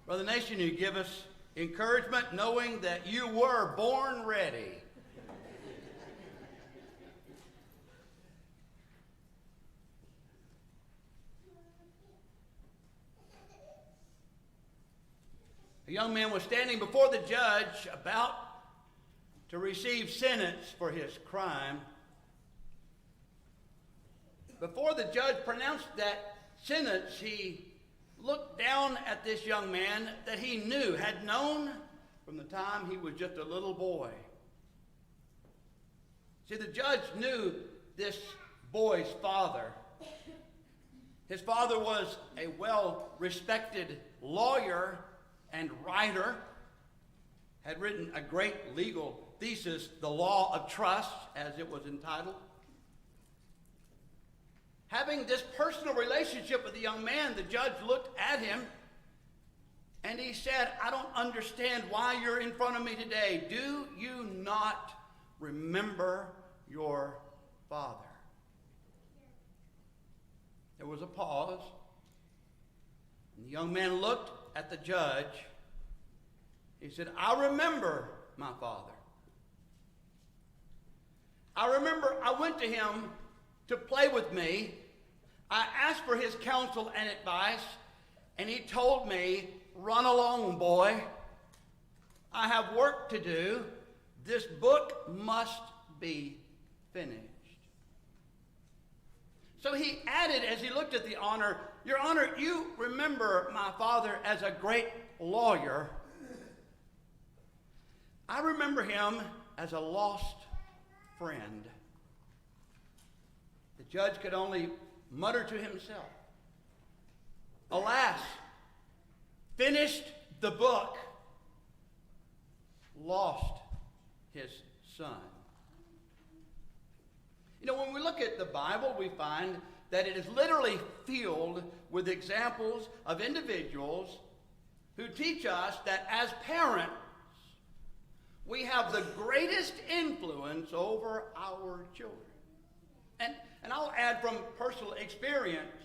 Brother Nation, you give us encouragement knowing that you were born ready. A young man was standing before the judge about to receive sentence for his crime. Before the judge pronounced that sentence, he looked down at this young man that he knew, had known from the time he was just a little boy. See, the judge knew this boy's father. His father was a well-respected lawyer and writer, had written a great legal thesis, The Law of Trust, as it was entitled. Having this personal relationship with the young man, the judge looked at him and he said, I don't understand why you're in front of me today. Do you not remember your father? There was a pause. And the young man looked at the judge. He said, I remember my father. I remember I went to him to play with me. I asked for his counsel and advice, and he told me, run along, boy. I have work to do. This book must be finished. So he added, as he looked at the honor, Your Honor, you remember my father as a great lawyer. I remember him as a lost friend. The judge could only mutter to himself, alas, finished the book, lost his son. You know, when we look at the Bible, we find that it is literally filled with examples of individuals who teach us that as parents, we have the greatest influence over our children. And I'll add from personal experience,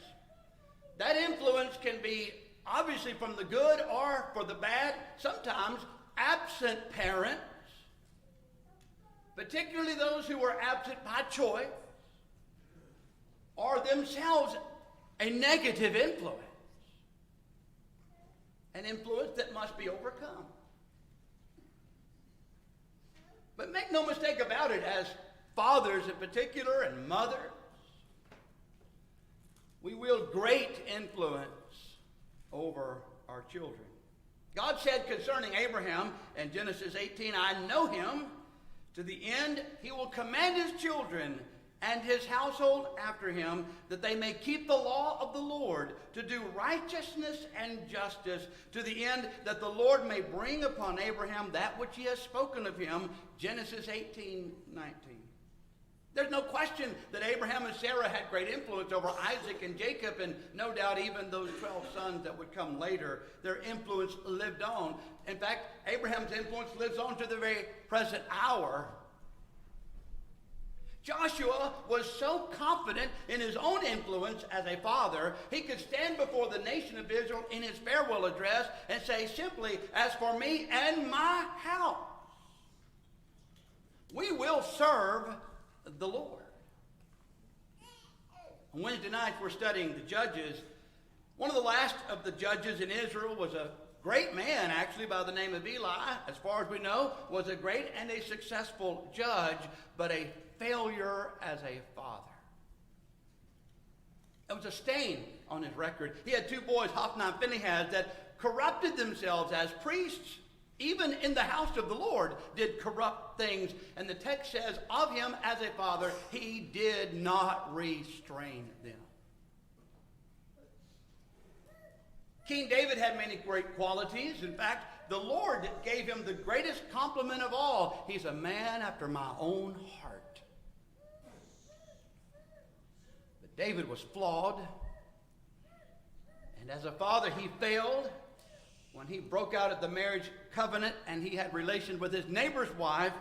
that influence can be obviously from the good or for the bad. Sometimes absent parents, particularly those who are absent by choice, are themselves a negative influence. An influence that must be overcome. But make no mistake about it, as fathers in particular and mothers, we wield great influence over our children. God said concerning Abraham in Genesis 18, I know him. To the end, he will command his children and his household after him, that they may keep the law of the Lord, to do righteousness and justice, to the end that the Lord may bring upon Abraham that which he has spoken of him. Genesis 18:19. There's no question that Abraham and Sarah had great influence over Isaac and Jacob, and no doubt even those 12 sons that would come later. Their influence lived on. In fact, Abraham's influence lives on to the very present hour. Joshua was so confident in his own influence as a father, he could stand before the nation of Israel in his farewell address and say simply, as for me and my house, we will serve the Lord. On Wednesday nights, we're studying the Judges. One of the last of the judges in Israel was a great man, actually, by the name of Eli, as far as we know, was a great and a successful judge, but a failure as a father. It was a stain on his record. He had two boys, Hophni and Phinehas, that corrupted themselves as priests. Even in the house of the Lord did corrupt things. And the text says of him as a father, he did not restrain them. King David had many great qualities. In fact, the Lord gave him the greatest compliment of all. He's a man after my own heart. But David was flawed. And as a father, he failed when he broke out at the marriage covenant and he had relations with his neighbor's wife.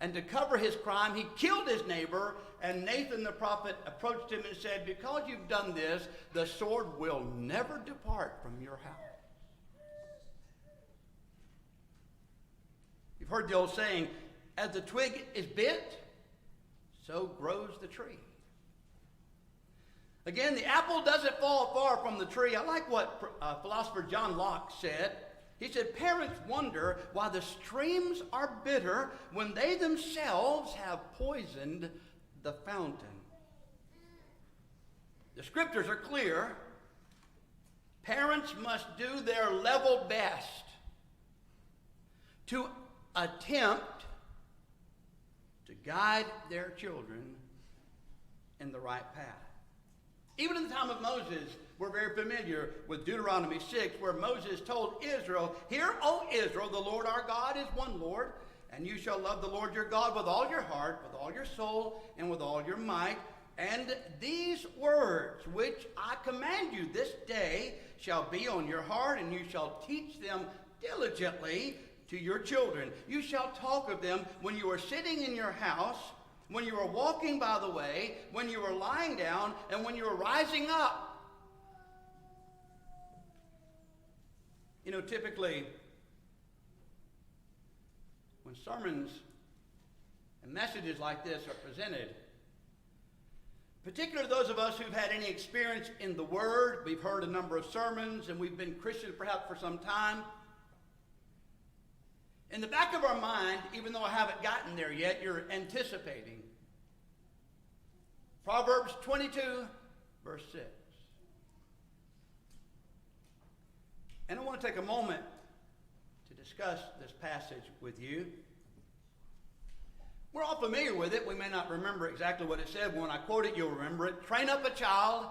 And to cover his crime, he killed his neighbor. And Nathan the prophet approached him and said, because you've done this, the sword will never depart from your house. You've heard the old saying, as the twig is bent, so grows the tree. Again, the apple doesn't fall far from the tree. I like what philosopher John Locke said. He said, parents wonder why the streams are bitter when they themselves have poisoned the fountain. The scriptures are clear. Parents must do their level best to attempt to guide their children in the right path. Even in the time of Moses, we're very familiar with Deuteronomy 6, where Moses told Israel, hear, O Israel, the Lord our God is one Lord, and you shall love the Lord your God with all your heart, with all your soul, and with all your might. And these words which I command you this day shall be on your heart, and you shall teach them diligently to your children. You shall talk of them when you are sitting in your house, when you are walking by the way, when you are lying down, and when you are rising up. You know, typically, when sermons and messages like this are presented, particularly those of us who've had any experience in the Word, we've heard a number of sermons, and we've been Christians perhaps for some time. In the back of our mind, even though I haven't gotten there yet, you're anticipating. Proverbs 22, verse 6. And I want to take a moment to discuss this passage with you. We're all familiar with it. We may not remember exactly what it said. When I quote it, you'll remember it. Train up a child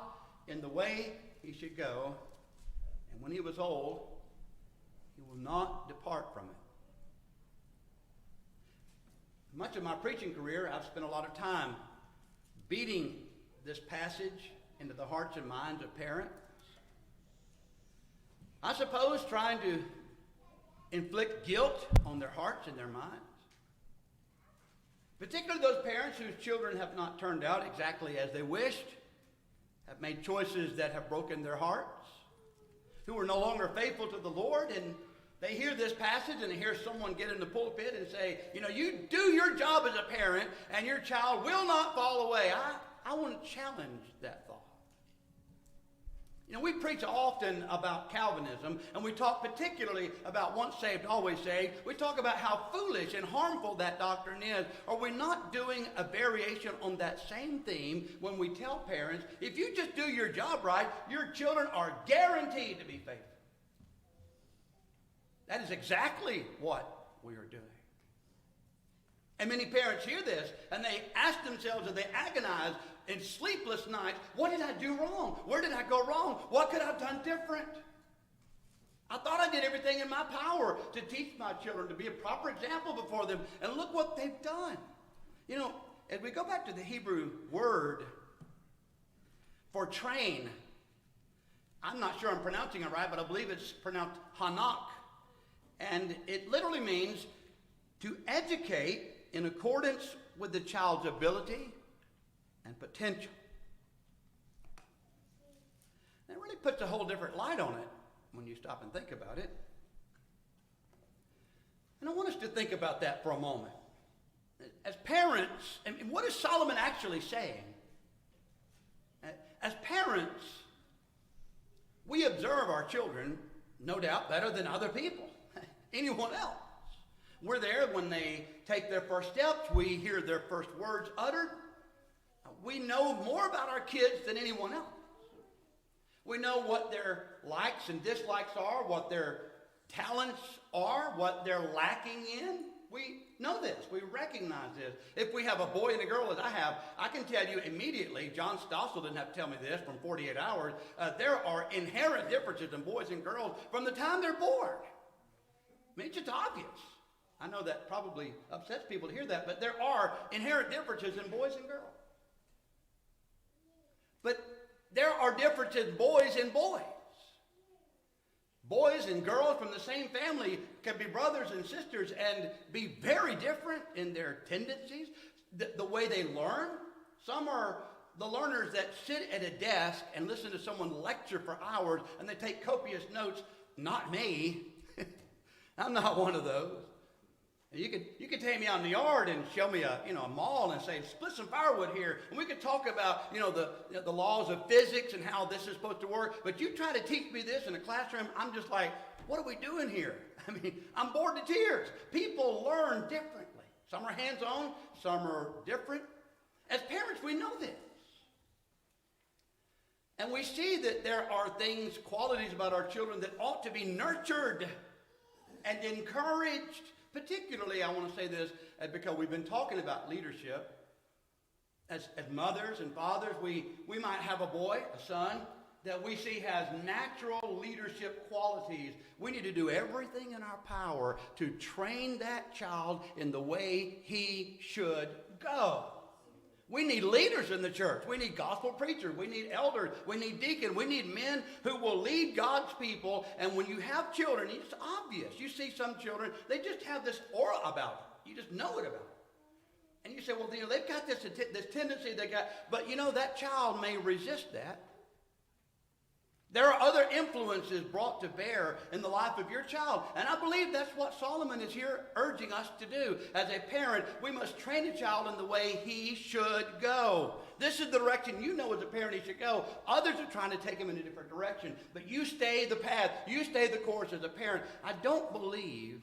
in the way he should go, and when he was old, he will not depart from it. Much of my preaching career, I've spent a lot of time beating this passage into the hearts and minds of parents. I suppose trying to inflict guilt on their hearts and their minds. Particularly those parents whose children have not turned out exactly as they wished, have made choices that have broken their hearts, who are no longer faithful to the Lord, and they hear this passage and they hear someone get in the pulpit and say, you know, you do your job as a parent and your child will not fall away. I want to challenge that thought. You know, we preach often about Calvinism, and we talk particularly about once saved, always saved. We talk about how foolish and harmful that doctrine is. Are we not doing a variation on that same theme when we tell parents, if you just do your job right, your children are guaranteed to be faithful? That is exactly what we are doing. And many parents hear this, and they ask themselves, and they agonize in sleepless nights, what did I do wrong? Where did I go wrong? What could I have done different? I thought I did everything in my power to teach my children to be a proper example before them, and look what they've done. You know, as we go back to the Hebrew word for train, I'm not sure I'm pronouncing it right, but I believe it's pronounced hanak. And it literally means to educate in accordance with the child's ability and potential. That really puts a whole different light on it when you stop and think about it. And I want us to think about that for a moment. As parents, and what is Solomon actually saying? As parents, we observe our children, no doubt, better than other people. Anyone else. We're there when they take their first steps. We hear their first words uttered. We know more about our kids than anyone else. We know what their likes and dislikes are, what their talents are, what they're lacking in. We know this. We recognize this. If we have a boy and a girl, as I have, I can tell you immediately, John Stossel didn't have to tell me this from 48 hours, there are inherent differences in boys and girls from the time they're born. I mean, it's just obvious. I know that probably upsets people to hear that, but there are inherent differences in boys and girls. But there are differences in boys and boys. Boys and girls from the same family can be brothers and sisters and be very different in their tendencies, the way they learn. Some are the learners that sit at a desk and listen to someone lecture for hours and they take copious notes. Not me. I'm not one of those. You could take me out in the yard and show me a mall and say, split some firewood here. And we could talk about, the laws of physics and how this is supposed to work. But you try to teach me this in a classroom, I'm just like, what are we doing here? I mean, I'm bored to tears. People learn differently. Some are hands-on, some are different. As parents, we know this. And we see that there are things, qualities about our children that ought to be nurtured and encouraged. Particularly, I want to say this, because we've been talking about leadership. As mothers and fathers, we might have a boy, a son, that we see has natural leadership qualities. We need to do everything in our power to train that child in the way he should go. We need leaders in the church. We need gospel preachers. We need elders. We need deacons. We need men who will lead God's people. And when you have children, it's obvious. You see some children, they just have this aura about them. You just know it about them. And you say, well, they've got this tendency they got. But that child may resist that. There are other influences brought to bear in the life of your child. And I believe that's what Solomon is here urging us to do. As a parent, we must train a child in the way he should go. This is the direction as a parent he should go. Others are trying to take him in a different direction. But you stay the path. You stay the course as a parent. I don't believe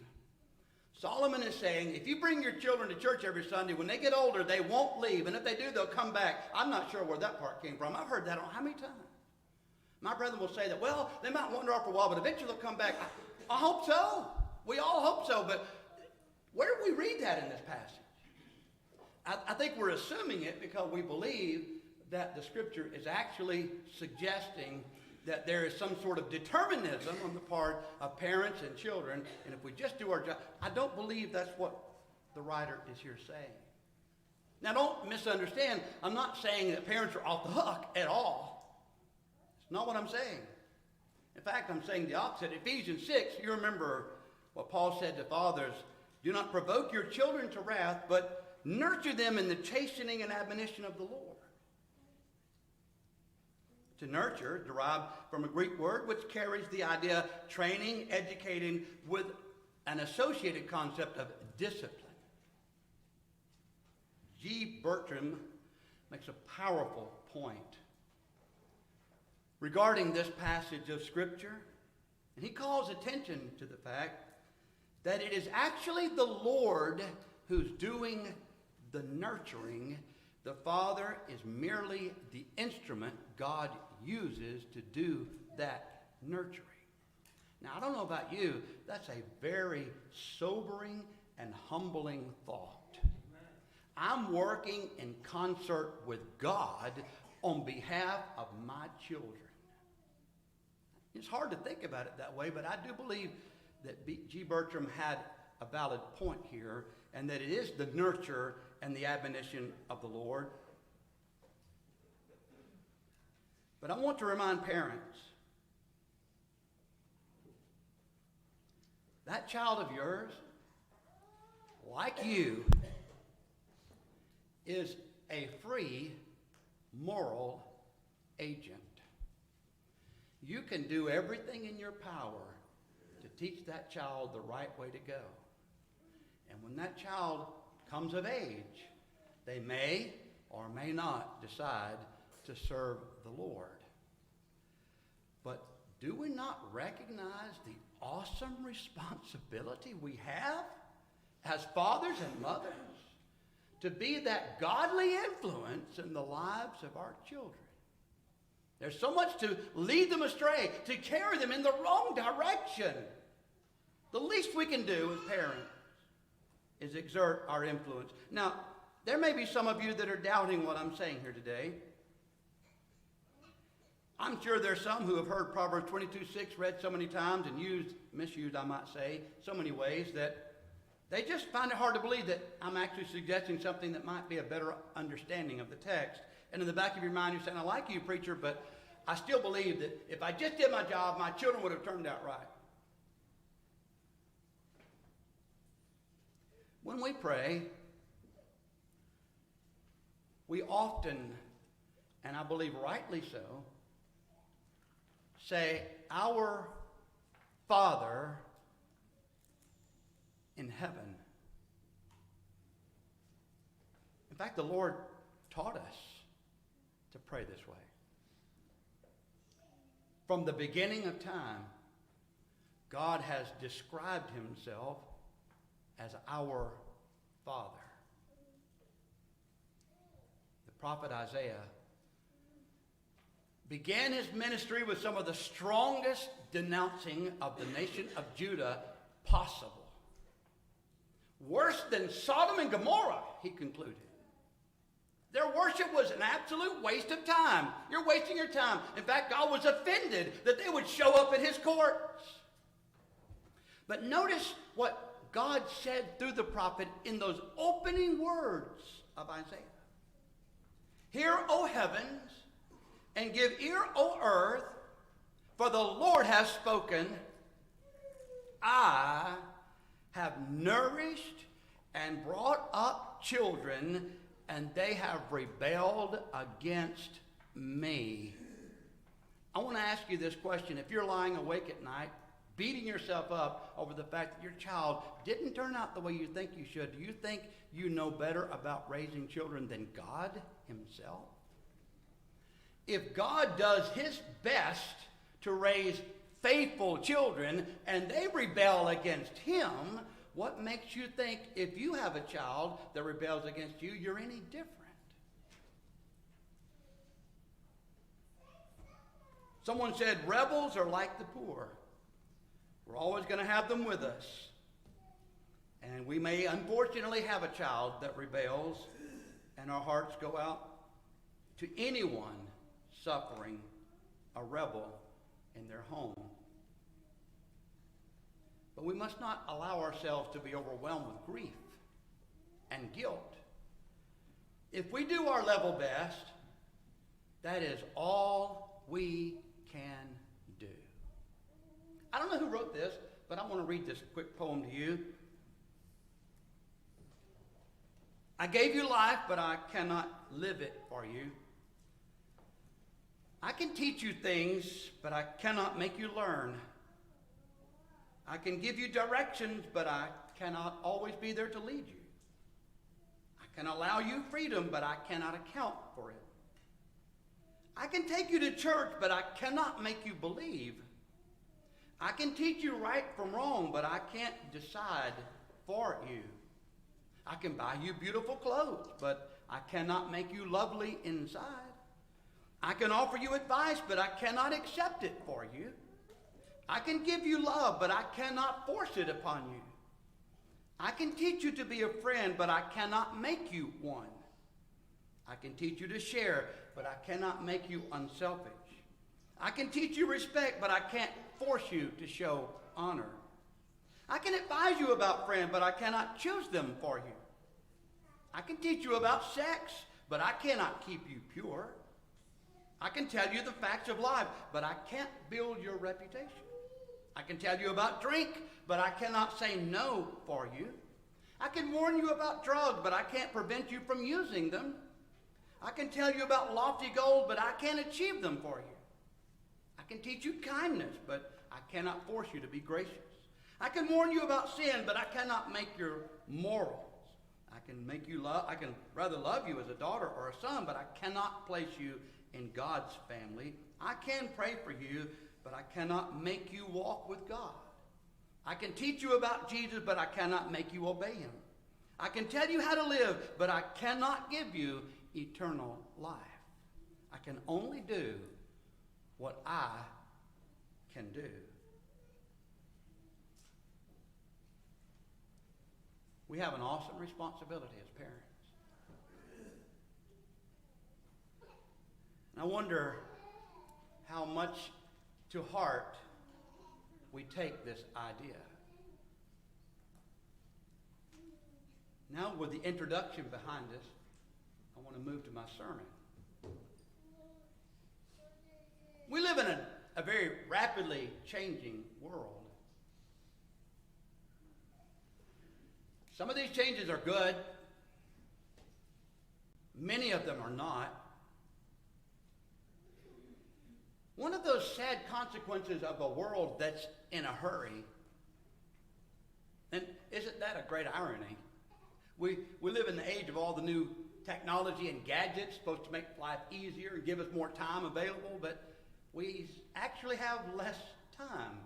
Solomon is saying, if you bring your children to church every Sunday, when they get older, they won't leave. And if they do, they'll come back. I'm not sure where that part came from. I've heard that on how many times? My brethren will say that, well, they might wander off for a while, but eventually they'll come back. I hope so. We all hope so. But where do we read that in this passage? I think we're assuming it because we believe that the Scripture is actually suggesting that there is some sort of determinism on the part of parents and children. And if we just do our job, I don't believe that's what the writer is here saying. Now, don't misunderstand. I'm not saying that parents are off the hook at all. Not what I'm saying. In fact, I'm saying the opposite. Ephesians 6, you remember what Paul said to fathers, do not provoke your children to wrath, but nurture them in the chastening and admonition of the Lord. To nurture, derived from a Greek word which carries the idea training, educating, with an associated concept of discipline. G. Bertram makes a powerful point regarding this passage of Scripture, and he calls attention to the fact that it is actually the Lord who's doing the nurturing. The Father is merely the instrument God uses to do that nurturing. Now, I don't know about you, that's a very sobering and humbling thought. I'm working in concert with God on behalf of my children. It's hard to think about it that way, but I do believe that G. Bertram had a valid point here, and that it is the nurture and the admonition of the Lord. But I want to remind parents, that child of yours, like you, is a free moral agent. You can do everything in your power to teach that child the right way to go. And when that child comes of age, they may or may not decide to serve the Lord. But do we not recognize the awesome responsibility we have as fathers and mothers to be that godly influence in the lives of our children? There's so much to lead them astray, to carry them in the wrong direction. The least we can do as parents is exert our influence. Now, there may be some of you that are doubting what I'm saying here today. I'm sure there's some who have heard Proverbs 22:6 read so many times and misused, I might say, so many ways that they just find it hard to believe that I'm actually suggesting something that might be a better understanding of the text. And in the back of your mind, you're saying, I like you, preacher, but I still believe that if I just did my job, my children would have turned out right. When we pray, we often, and I believe rightly so, say, Our Father in heaven. fact, the Lord taught us to pray this way. From the beginning of time, God has described himself as our Father. The prophet Isaiah began his ministry with some of the strongest denouncing of the nation of Judah possible. Worse than Sodom and Gomorrah, he concluded. Their worship was an absolute waste of time. You're wasting your time. In fact, God was offended that they would show up at his courts. But notice what God said through the prophet in those opening words of Isaiah. Hear, O heavens, and give ear, O earth, for the Lord has spoken. I have nourished and brought up children, and they have rebelled against me. I want to ask you this question. If you're lying awake at night, beating yourself up over the fact that your child didn't turn out the way you think you should, do you think you know better about raising children than God himself? If God does his best to raise faithful children and they rebel against him, what makes you think if you have a child that rebels against you, you're any different? Someone said, rebels are like the poor. We're always going to have them with us. And we may unfortunately have a child that rebels, and our hearts go out to anyone suffering a rebel in their home. But we must not allow ourselves to be overwhelmed with grief and guilt. If we do our level best, that is all we can do. I don't know who wrote this, but I want to read this quick poem to you. I gave you life, but I cannot live it for you. I can teach you things, but I cannot make you learn. I can give you directions, but I cannot always be there to lead you. I can allow you freedom, but I cannot account for it. I can take you to church, but I cannot make you believe. I can teach you right from wrong, but I can't decide for you. I can buy you beautiful clothes, but I cannot make you lovely inside. I can offer you advice, but I cannot accept it for you. I can give you love, but I cannot force it upon you. I can teach you to be a friend, but I cannot make you one. I can teach you to share, but I cannot make you unselfish. I can teach you respect, but I can't force you to show honor. I can advise you about friends, but I cannot choose them for you. I can teach you about sex, but I cannot keep you pure. I can tell you the facts of life, but I can't build your reputation. I can tell you about drink, but I cannot say no for you. I can warn you about drugs, but I can't prevent you from using them. I can tell you about lofty goals, but I can't achieve them for you. I can teach you kindness, but I cannot force you to be gracious. I can warn you about sin, but I cannot make your morals. I can rather love you as a daughter or a son, but I cannot place you in God's family. I can pray for you, but I cannot make you walk with God. I can teach you about Jesus, but I cannot make you obey him. I can tell you how to live, but I cannot give you eternal life. I can only do what I can do. We have an awesome responsibility as parents. And I wonder how much to heart we take this idea. Now, with the introduction behind us, I want to move to my sermon. We live in a very rapidly changing world. Some of these changes are good. Many of them are not. One of those sad consequences of a world that's in a hurry, and isn't that a great irony? We live in the age of all the new technology and gadgets supposed to make life easier and give us more time available, but we actually have less time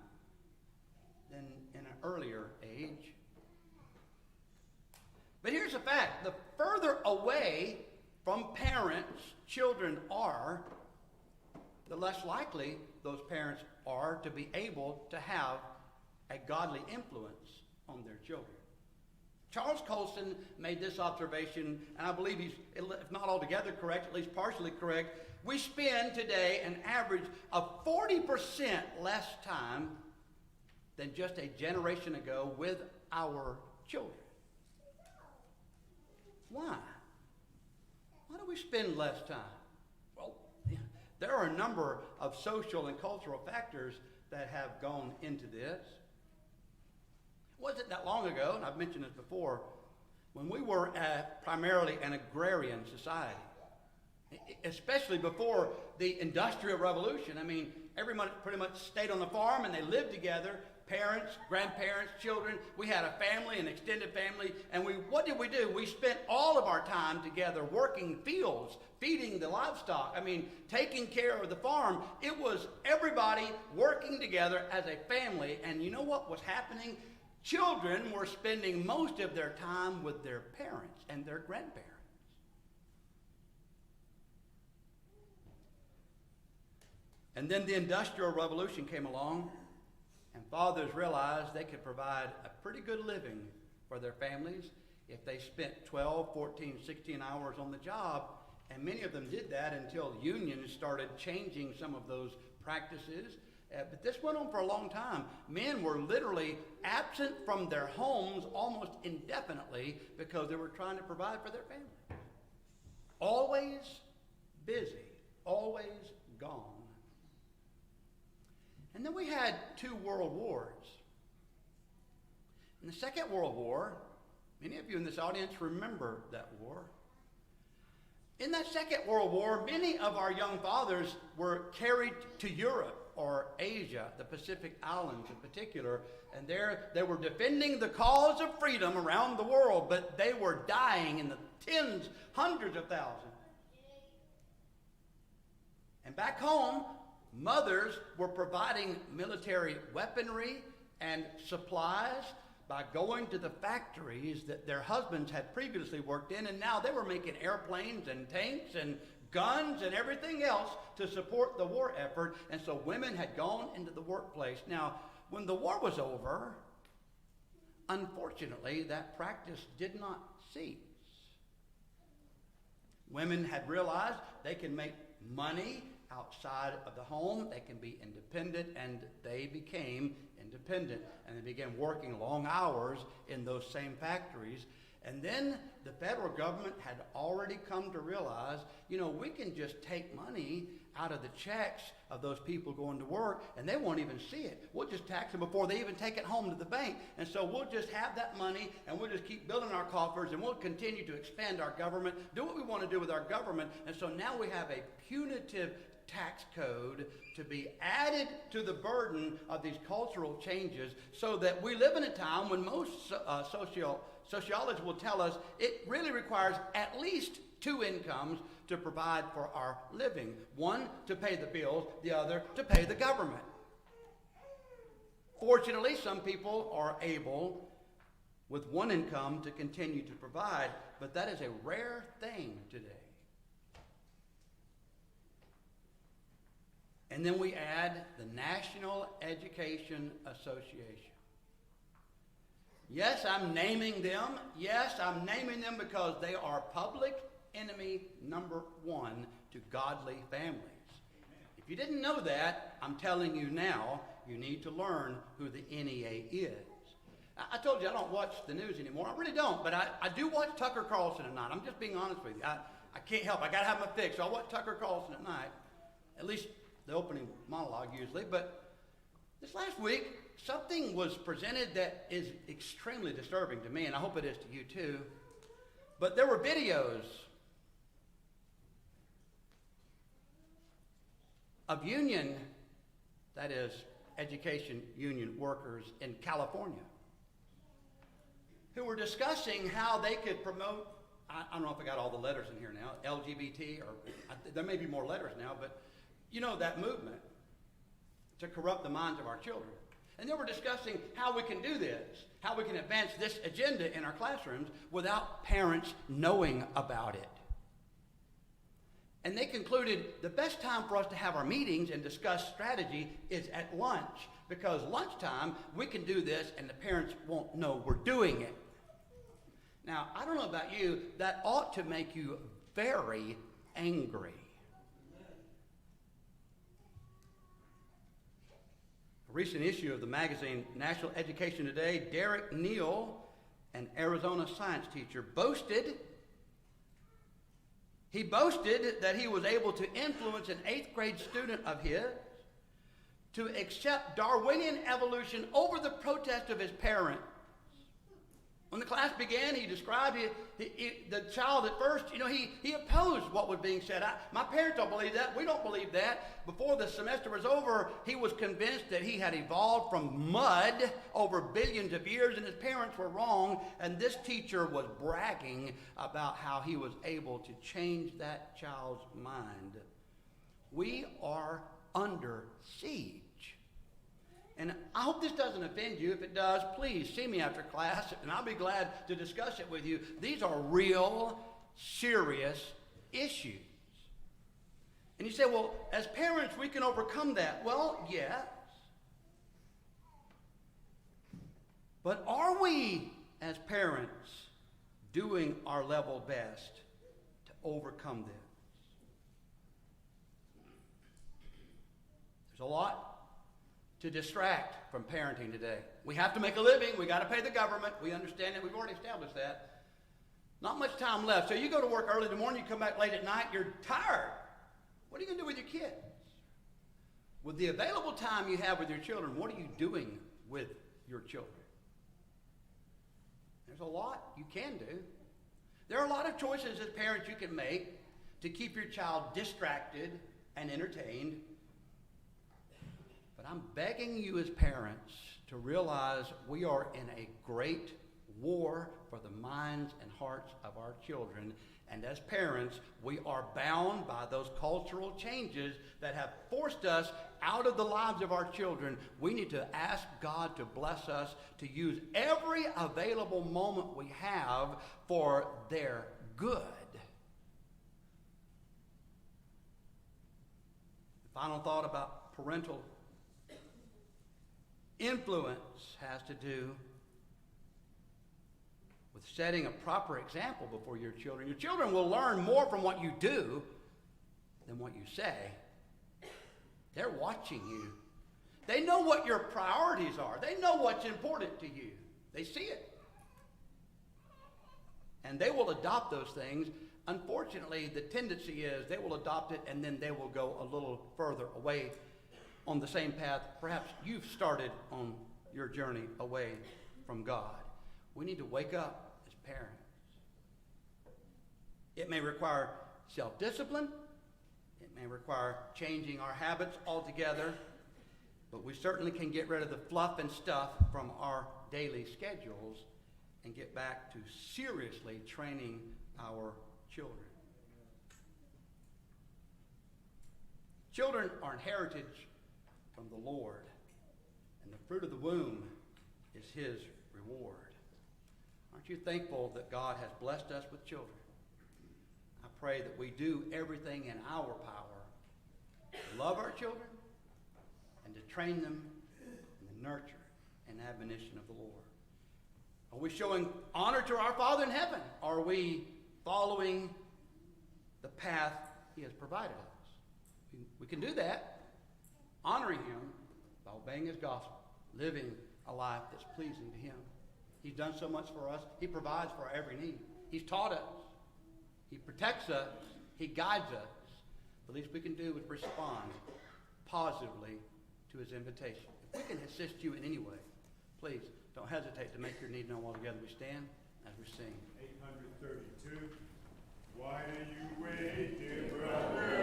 than in an earlier age. But here's a fact. The further away from parents children are, the less likely those parents are to be able to have a godly influence on their children. Charles Colson made this observation, and I believe he's, if not altogether correct, at least partially correct. We spend today an average of 40% less time than just a generation ago with our children. Why? Why do we spend less time? Well, there are a number of social and cultural factors that have gone into this. It wasn't that long ago, and I've mentioned this before, when we were primarily an agrarian society, especially before the Industrial Revolution. I mean, everyone pretty much stayed on the farm and they lived together, parents, grandparents, children. We had a family, an extended family, and what did we do? We spent all of our time together working fields, feeding the livestock, taking care of the farm. It was everybody working together as a family, and you know what was happening? Children were spending most of their time with their parents and their grandparents. And then the Industrial Revolution came along, and fathers realized they could provide a pretty good living for their families if they spent 12, 14, 16 hours on the job. And many of them did that until unions started changing some of those practices. But this went on for a long time. Men were literally absent from their homes almost indefinitely because they were trying to provide for their family. Always busy, always gone. And then we had 2 world wars. In the Second World War, many of you in this audience remember that war. In that Second World War, many of our young fathers were carried to Europe or Asia, the Pacific Islands in particular, and there they were defending the cause of freedom around the world, but they were dying in the tens, hundreds of thousands. And back home, mothers were providing military weaponry and supplies by going to the factories that their husbands had previously worked in, and now they were making airplanes and tanks and guns and everything else to support the war effort. And so women had gone into the workplace. Now, when the war was over, unfortunately, that practice did not cease. Women had realized they can make money outside of the home, they can be independent, and they became independent. And they began working long hours in those same factories. And then the federal government had already come to realize, we can just take money out of the checks of those people going to work, and they won't even see it. We'll just tax them before they even take it home to the bank. And so we'll just have that money, and we'll just keep building our coffers, and we'll continue to expand our government, do what we want to do with our government. And so now we have a punitive tax code to be added to the burden of these cultural changes, so that we live in a time when most sociologists will tell us it really requires at least 2 incomes to provide for our living. One to pay the bills, the other to pay the government. Fortunately, some people are able with 1 income to continue to provide, but that is a rare thing today. And then we add the National Education Association. Yes, I'm naming them. Yes, I'm naming them because they are public enemy number 1 to godly families. If you didn't know that, I'm telling you now, you need to learn who the NEA is. I told you I don't watch the news anymore. I really don't, but I do watch Tucker Carlson at night. I'm just being honest with you. I can't help it. I got to have my fix. So I watch Tucker Carlson at night, at least the opening monologue usually. But this last week, something was presented that is extremely disturbing to me, and I hope it is to you too. But there were videos of union, that is, education union workers in California, who were discussing how they could promote I don't know if I got all the letters in here now, LGBT, or there may be more letters now, but you know that movement to corrupt the minds of our children. And then we're discussing how we can do this, how we can advance this agenda in our classrooms without parents knowing about it. And they concluded the best time for us to have our meetings and discuss strategy is at lunch, because lunchtime we can do this and the parents won't know we're doing it. Now, I don't know about you, that ought to make you very angry. A recent issue of the magazine National Education Today, Derek Neal, an Arizona science teacher, boasted that he was able to influence an 8th grade student of his to accept Darwinian evolution over the protest of his parents. When the class began, he described the child at first, he opposed what was being said. My parents don't believe that. We don't believe that. Before the semester was over, he was convinced that he had evolved from mud over billions of years, and his parents were wrong. And this teacher was bragging about how he was able to change that child's mind. We are under siege. And I hope this doesn't offend you. If it does, please see me after class, and I'll be glad to discuss it with you. These are real, serious issues. And you say, well, as parents, we can overcome that. Well, yes. But are we, as parents, doing our level best to overcome this? There's a lot to distract from parenting today. We have to make a living. We got to pay the government. We understand that. We've already established that. Not much time left. So you go to work early in the morning, you come back late at night, you're tired. What are you going to do with your kids? With the available time you have with your children, what are you doing with your children? There's a lot you can do. There are a lot of choices as parents you can make to keep your child distracted and entertained. But I'm begging you as parents to realize we are in a great war for the minds and hearts of our children. And as parents, we are bound by those cultural changes that have forced us out of the lives of our children. We need to ask God to bless us to use every available moment we have for their good. The final thought about parental influence has to do with setting a proper example before your children. Your children will learn more from what you do than what you say. They're watching you. They know what your priorities are. They know what's important to you. They see it. And they will adopt those things. Unfortunately, the tendency is they will adopt it and then they will go a little further away on the same path perhaps you've started on your journey away from God. We need to wake up as parents. It may require self-discipline. It may require changing our habits altogether. But we certainly can get rid of the fluff and stuff from our daily schedules and get back to seriously training our children. Children are an heritage from the Lord, and the fruit of the womb is His reward. Aren't you thankful that God has blessed us with children? I pray that we do everything in our power to love our children and to train them in the nurture and admonition of the Lord. Are we showing honor to our Father in heaven? Are we following the path He has provided us? We can do that, honoring Him by obeying His gospel, living a life that's pleasing to Him. He's done so much for us. He provides for our every need. He's taught us. He protects us. He guides us. The least we can do is respond positively to His invitation. If we can assist you in any way, please don't hesitate to make your need known while together we stand as we sing. 832. Why do you wait, dear brother?